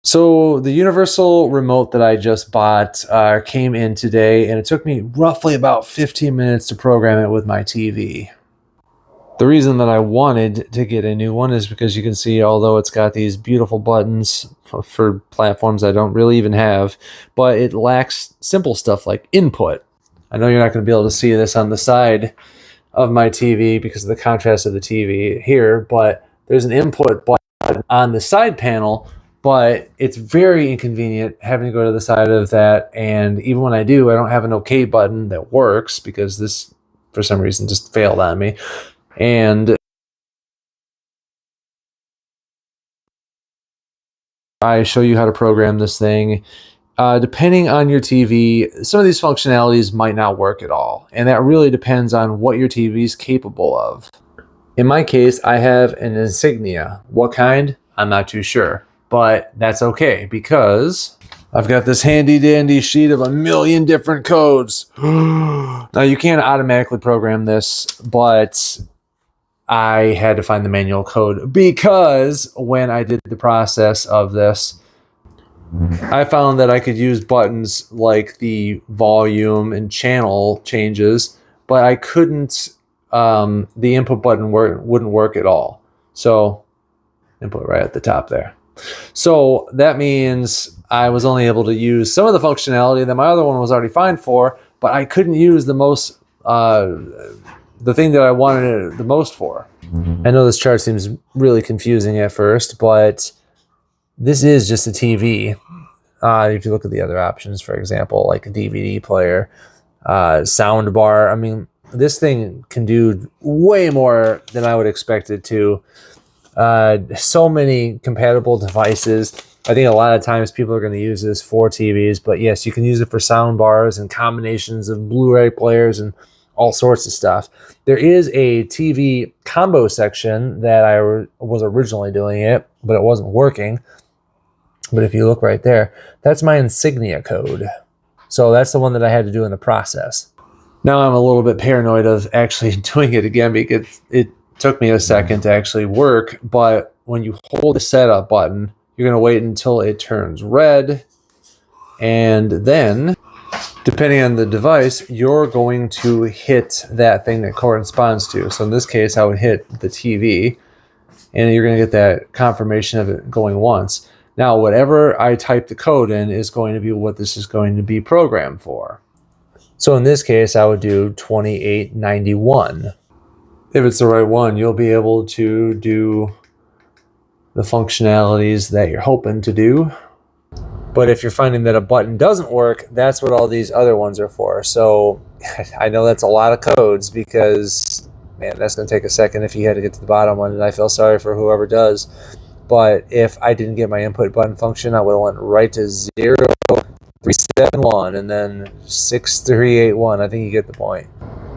So the universal remote that I just bought came in today, and it took me roughly about 15 minutes to program it with my TV. The reason that I wanted to get a new one is because you can see, although it's got these beautiful buttons for platforms I don't really even have, but it lacks simple stuff like input. I know you're not going to be able to see this on the side of my TV because of the contrast of the TV here, but there's an input button on the side panel, but it's very inconvenient having to go to the side of that. And even when I do, I don't have an OK button that works because this, for some reason, just failed on me. And I show you how to program this thing. Depending on your TV, some of these functionalities might not work at all. And that really depends on what your TV is capable of. In my case, I have an Insignia. What kind? I'm not too sure. But that's okay because I've got this handy dandy sheet of a million different codes. Now, you can't automatically program this, but I had to find the manual code because when I did the process of this, I found that I could use buttons like the volume and channel changes, but I couldn't. The input button wouldn't work at all. So, input right at the top there. So that means I was only able to use some of the functionality that my other one was already fine for, but I couldn't use the thing that I wanted it the most for. I know this chart seems really confusing at first, but this is just a TV. If you look at the other options, for example, like a DVD player, sound bar, I mean, this thing can do way more than I would expect it to. So many compatible devices. I think a lot of times people are going to use this for TVs, but yes, you can use it for sound bars and combinations of Blu-ray players and all sorts of stuff. There is a TV combo section that I was originally doing it, but it wasn't working. But if you look right there, that's my Insignia code. So that's the one that I had to do in the process. Now I'm a little bit paranoid of actually doing it again because it took me a second to actually work. But when you hold the setup button, you're going to wait until it turns red. And then, depending on the device, you're going to hit that thing that corresponds to. So in this case, I would hit the TV, and you're going to get that confirmation of it going once. Now, whatever I type the code in is going to be what this is going to be programmed for. So in this case, I would do 2891. If it's the right one, you'll be able to do the functionalities that you're hoping to do. But if you're finding that a button doesn't work, that's what all these other ones are for. So I know that's a lot of codes because, man, that's going to take a second if you had to get to the bottom one, and I feel sorry for whoever does. But if I didn't get my input button function, I would have went right to 0371 and then 6381. I think you get the point.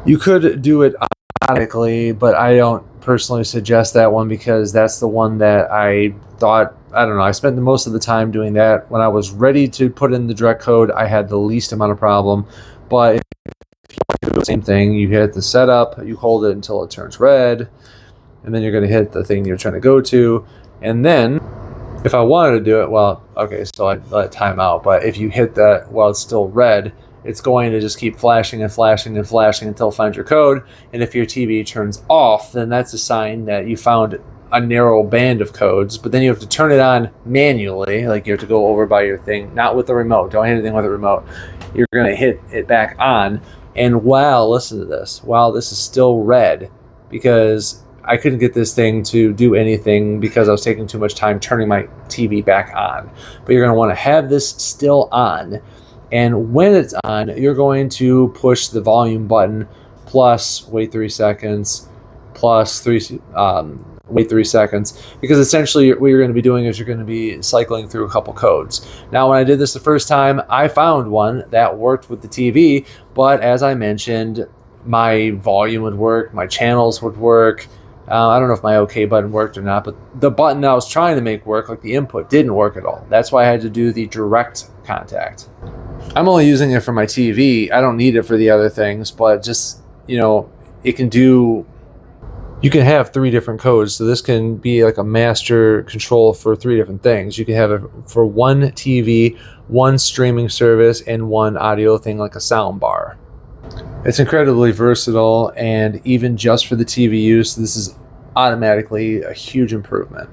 You could do it automatically, but I don't personally suggest that one because that's the one that I thought, I don't know, I spent the most of the time doing that. When I was ready to put in the direct code, I had the least amount of problem. But if you want to do the same thing, you hit the setup, you hold it until it turns red, and then you're going to hit the thing you're trying to go to. And then, if I wanted to do it, well, okay, so I let it time out. But if you hit that while it's still red, it's going to just keep flashing and flashing and flashing until it finds your code. And if your TV turns off, then that's a sign that you found a narrow band of codes. But then you have to turn it on manually, like you have to go over by your thing, not with the remote. Don't hit anything with the remote. You're going to hit it back on. And listen to this, while this is still red, because I couldn't get this thing to do anything because I was taking too much time turning my TV back on. But you're going to want to have this still on. And when it's on, you're going to push the volume button plus wait 3 seconds, plus wait 3 seconds, because essentially what you're going to be doing is you're going to be cycling through a couple codes. Now, when I did this the first time, I found one that worked with the TV, but as I mentioned, my volume would work, my channels would work. I don't know if my OK button worked or not, but the button that I was trying to make work, like the input, didn't work at all. That's why I had to do the direct contact. I'm only using it for my TV. I don't need it for the other things, but just, it can do You can have 3 different codes. So this can be like a master control for 3 different things. You can have it for one TV, one streaming service, and one audio thing like a sound bar. It's incredibly versatile, and even just for the TV use, this is automatically a huge improvement.